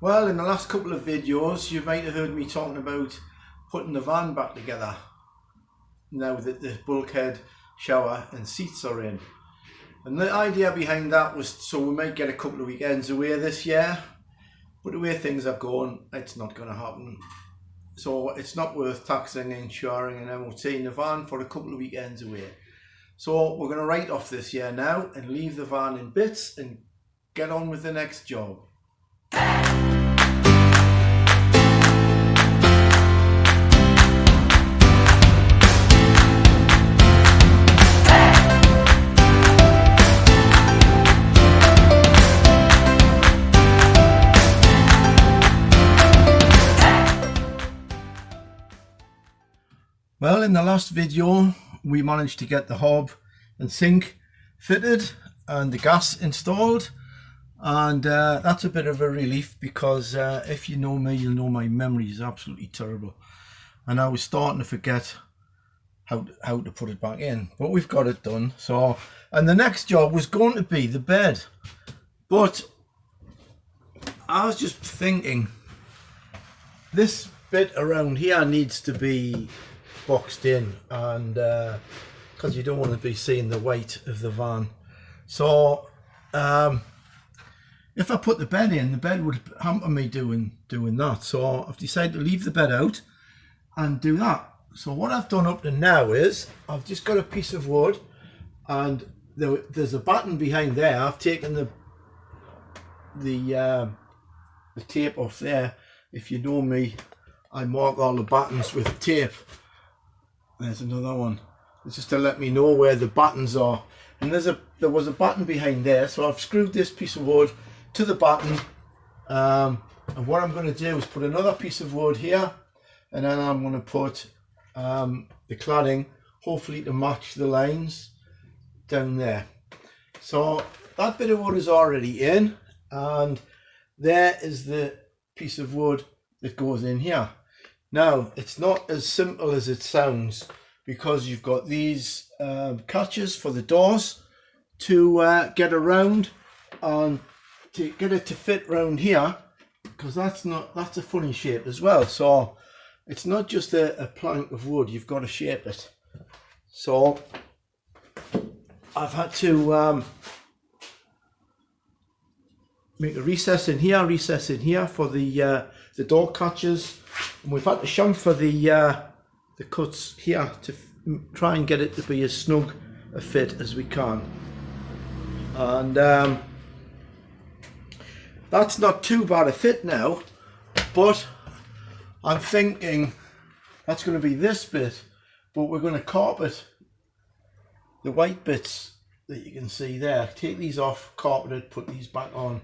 Well, in the last couple of videos, you might have heard me talking about putting the van back together now that the bulkhead, shower and seats are in. And the idea behind that was so we might get a couple of weekends away this year, but the way things are going, it's not going to happen. So it's not worth taxing, insuring and MOT in the van for a couple of weekends away. So we're going to write off this year now and leave the van in bits and get on with the next job. Well, in the last video, we managed to get the hob and sink fitted and the gas installed. And that's a bit of a relief because if you know me, you'll know my memory is absolutely terrible. And I was starting to forget how to put it back in. But we've got it done. So, and the next job was going to be the bed. But I was just thinking, this bit around here needs to be boxed in, and because you don't want to be seeing the weight of the van. So if I put the bed in, the bed would hamper me doing that. So I've decided to leave the bed out and do that. So what I've done up to now is I've just got a piece of wood, and there's a button behind there. I've taken the tape off there. If you know me, I mark all the buttons with tape. There's another one. It's just to let me know where the buttons are. And there was a button behind there, so I've screwed this piece of wood to the button. And what I'm going to do is put another piece of wood here, and then I'm going to put the cladding, hopefully to match the lines down there. So that bit of wood is already in, and there is the piece of wood that goes in here. Now, it's not as simple as it sounds, because you've got these catches for the doors to get around, and to get it to fit round here, because that's a funny shape as well. So it's not just a plank of wood, you've got to shape it. So I've had to make a recess in here for the door catches. And we've had to chamfer the cuts here to try and get it to be as snug a fit as we can. And that's not too bad a fit now, but I'm thinking that's going to be this bit, but we're going to carpet the white bits that you can see there. Take these off, carpet it, put these back on.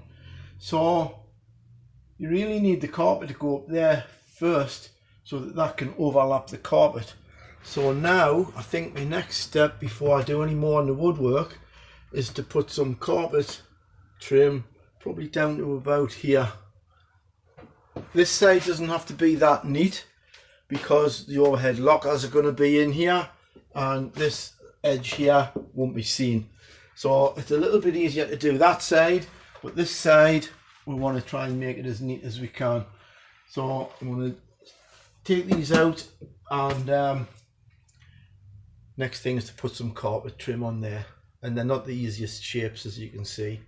So you really need the carpet to go up there first, so that can overlap the carpet. So now I think my next step before I do any more on the woodwork is to put some carpet trim probably down to about here. This side doesn't have to be that neat because the overhead lockers are going to be in here, and this edge here won't be seen. So it's a little bit easier to do that side, but this side we want to try and make it as neat as we can. So I'm going to take these out, and next thing is to put some carpet trim on there, and they're not the easiest shapes, as you can see.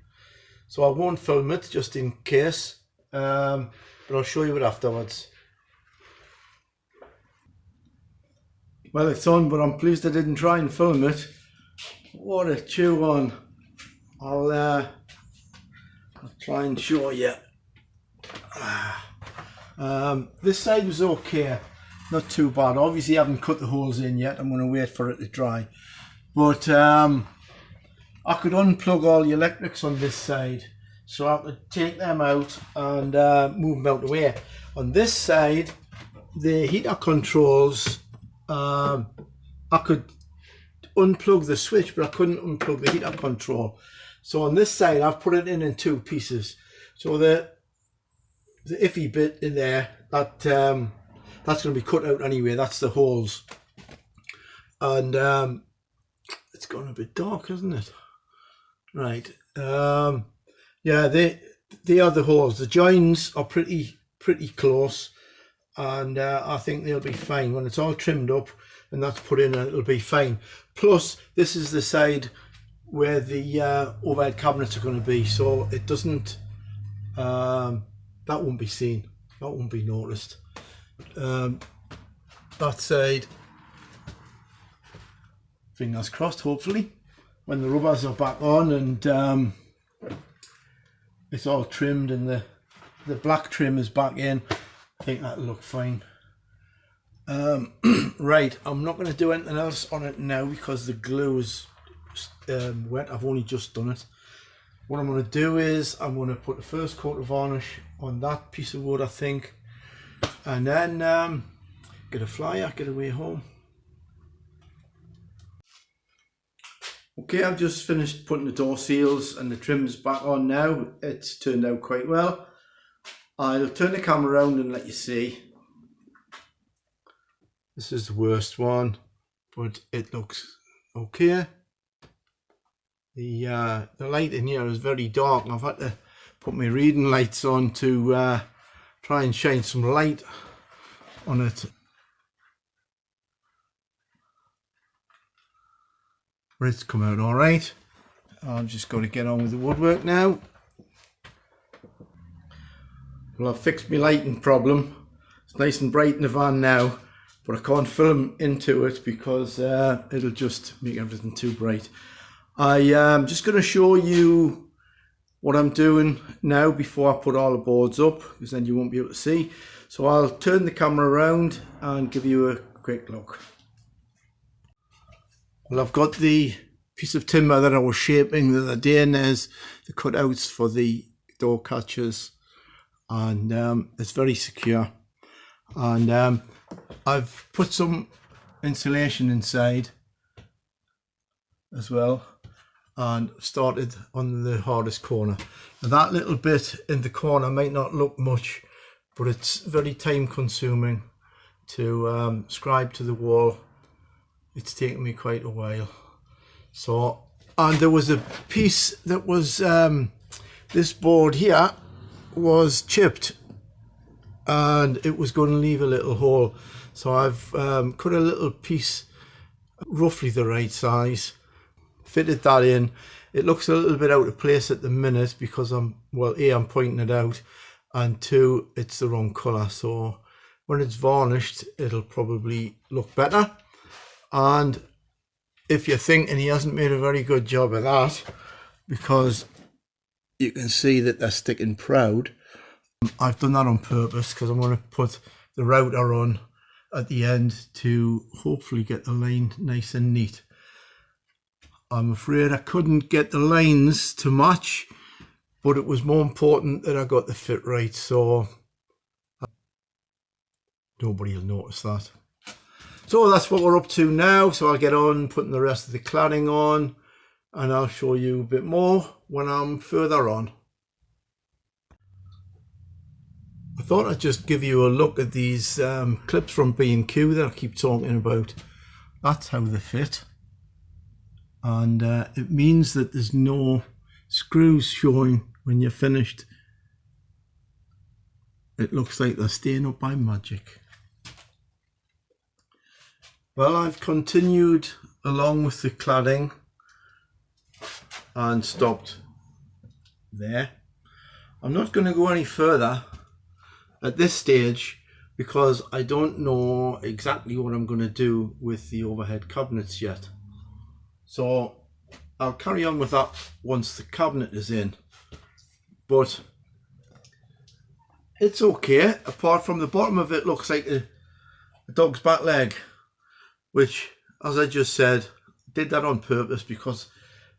So I won't film it just in case, but I'll show you it afterwards. Well, it's on, but I'm pleased I didn't try and film it. What a chew on. I'll try and show you. This side was okay, not too bad. Obviously I haven't cut the holes in yet, I'm going to wait for it to dry. But I could unplug all the electrics on this side, so I could take them out and move them out of the way. On this side, the heater controls, I could unplug the switch, but I couldn't unplug the heater control. So on this side I've put it in two pieces. So the iffy bit in there, that's going to be cut out anyway. That's the holes, and it's gone a bit dark, hasn't it? Right. Yeah, they are the holes. The joins are pretty close, and I think they'll be fine when it's all trimmed up and that's put in. It'll be fine. Plus, this is the side where the overhead cabinets are going to be, so it doesn't. That won't be seen. That won't be noticed. That side. Fingers crossed. Hopefully, when the rubbers are back on and it's all trimmed and the black trim is back in, I think that'll look fine. Right, I'm not going to do anything else on it now because the glue is wet. I've only just done it. What I'm going to do is I'm going to put the first coat of varnish on that piece of wood, I think, and then get a flyer, get away home. Okay, I've just finished putting the door seals and the trims back on now. It's turned out quite well. I'll turn the camera around and let you see. This is the worst one, but it looks okay. The light in here is very dark and I've had to put my reading lights on to try and shine some light on it. But it's come out alright. I've just got to get on with the woodwork now. Well, I've fixed my lighting problem. It's nice and bright in the van now, but I can't film into it because it'll just make everything too bright. I am just going to show you what I'm doing now before I put all the boards up, because then you won't be able to see. So I'll turn the camera around and give you a quick look. Well, I've got the piece of timber that I was shaping the other day, and there's the cutouts for the door catches, and it's very secure. And I've put some insulation inside as well, and started on the hardest corner. Now, that little bit in the corner might not look much, but it's very time consuming to scribe to the wall. It's taken me quite a while. So, and there was a piece that was this board here was chipped and it was going to leave a little hole, so I've cut a little piece roughly the right size, fitted that in. It looks a little bit out of place at the minute because I'm pointing it out, and two, it's the wrong colour, so when it's varnished it'll probably look better. And if you're thinking he hasn't made a very good job of that, because you can see that they're sticking proud, I've done that on purpose because I'm going to put the router on at the end to hopefully get the line nice and neat. I'm afraid I couldn't get the lines to match, but it was more important that I got the fit right, so nobody will notice that. So that's what we're up to now. So I'll get on putting the rest of the cladding on, and I'll show you a bit more when I'm further on. I thought I'd just give you a look at these clips from B&Q that I keep talking about. That's how they fit. And it means that there's no screws showing when you're finished. It looks like they're staying up by magic. Well, I've continued along with the cladding and stopped there. I'm not going to go any further at this stage because I don't know exactly what I'm going to do with the overhead cabinets yet. So I'll carry on with that once the cabinet is in. But it's okay, apart from the bottom of it looks like a dog's back leg, which, as I just said, did that on purpose because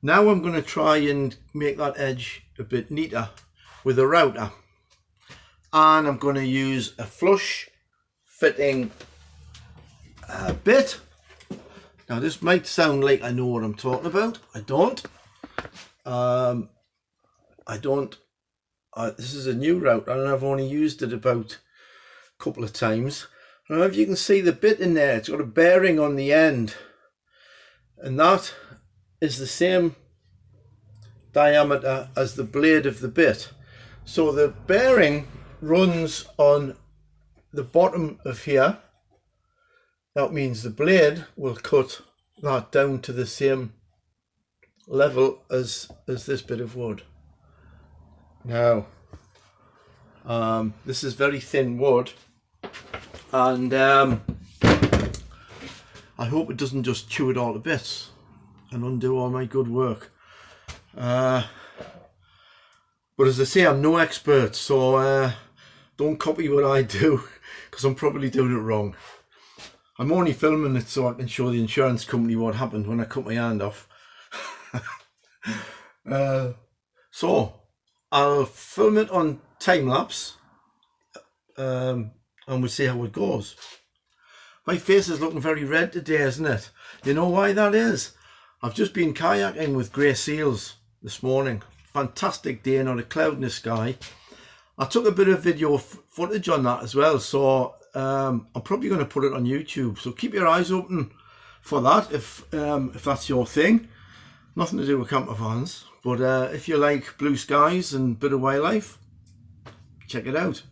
now I'm going to try and make that edge a bit neater with a router. And I'm going to use a flush fitting bit. Now this might sound like I know what I'm talking about. I don't. This is a new router and I've only used it about a couple of times. I don't know if you can see the bit in there. It's got a bearing on the end, and that is the same diameter as the blade of the bit. So the bearing runs on the bottom of here. That means the blade will cut that down to the same level as this bit of wood. Now, this is very thin wood, and I hope it doesn't just chew it all to bits and undo all my good work. But as I say, I'm no expert, so don't copy what I do, because I'm probably doing it wrong. I'm only filming it so I can show the insurance company what happened when I cut my hand off. So I'll film it on time lapse, and we'll see how it goes. My face is looking very red today, isn't it? You know why that is? I've just been kayaking with grey seals this morning. Fantastic day, not a cloud in the sky. I took a bit of video footage on that as well, so I'm probably going to put it on YouTube. So keep your eyes open for that if that's your thing. Nothing to do with camper vans, but if you like blue skies and a bit of wildlife, check it out.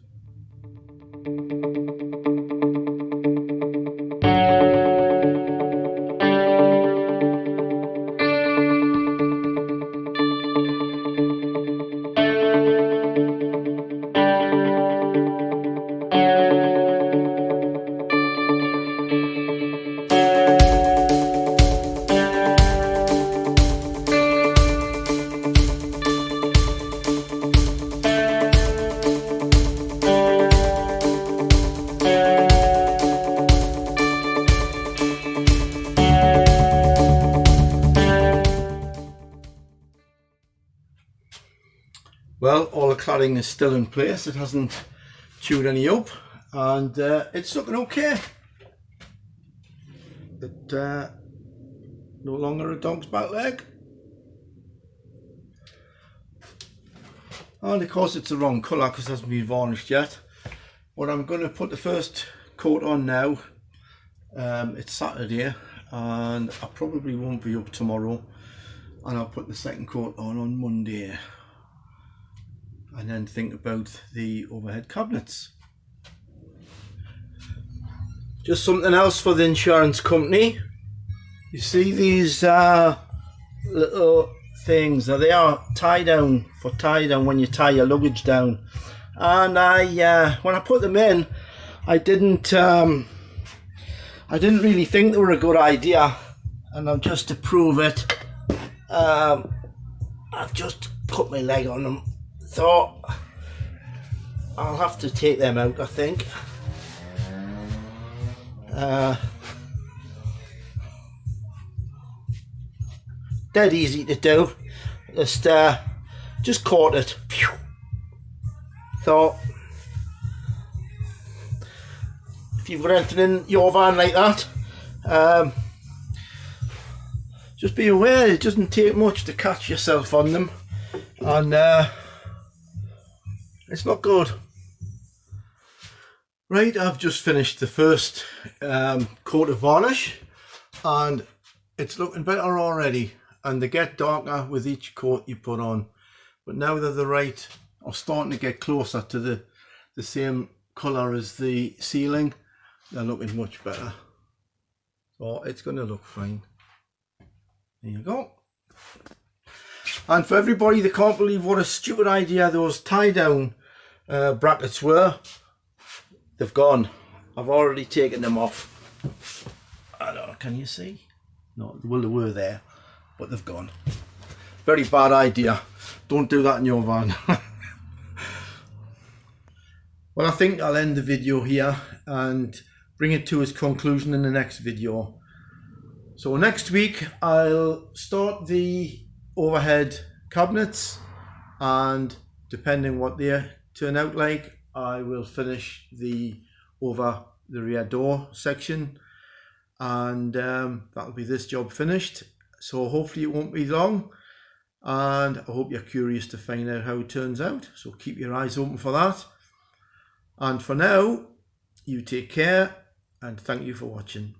Well, all the cladding is still in place. It hasn't chewed any up, and it's looking okay. But no longer a dog's back leg. And of course it's the wrong colour because it hasn't been varnished yet. But I'm going to put the first coat on now. It's Saturday and I probably won't be up tomorrow. And I'll put the second coat on Monday. And then think about the overhead cabinets. Just something else for the insurance company. You see these little things, now they are tie down when you tie your luggage down. And I when I put them in, I didn't really think they were a good idea. And I'm just to prove it, I've just cut my leg on them. So I'll have to take them out, I think. Dead easy to do. Just caught it. So if you've got anything in your van like that, just be aware it doesn't take much to catch yourself on them, and it's not good. Right, I've just finished the first coat of varnish and it's looking better already, and they get darker with each coat you put on, but now they're the right, or starting to get closer to the same colour as the ceiling. They're looking much better, so it's going to look fine. There you go. And for everybody that can't believe what a stupid idea those tie down brackets were, they've gone. I've already taken them off. I don't know, can you see? No, well, they were there, but they've gone. Very bad idea. Don't do that in your van. Well, I think I'll end the video here and bring it to its conclusion in the next video. So next week I'll start the overhead cabinets, and depending what they turn out like, I will finish the over the rear door section, and that'll be this job finished. So hopefully it won't be long, and I hope you're curious to find out how it turns out, so keep your eyes open for that. And for now, you take care and thank you for watching.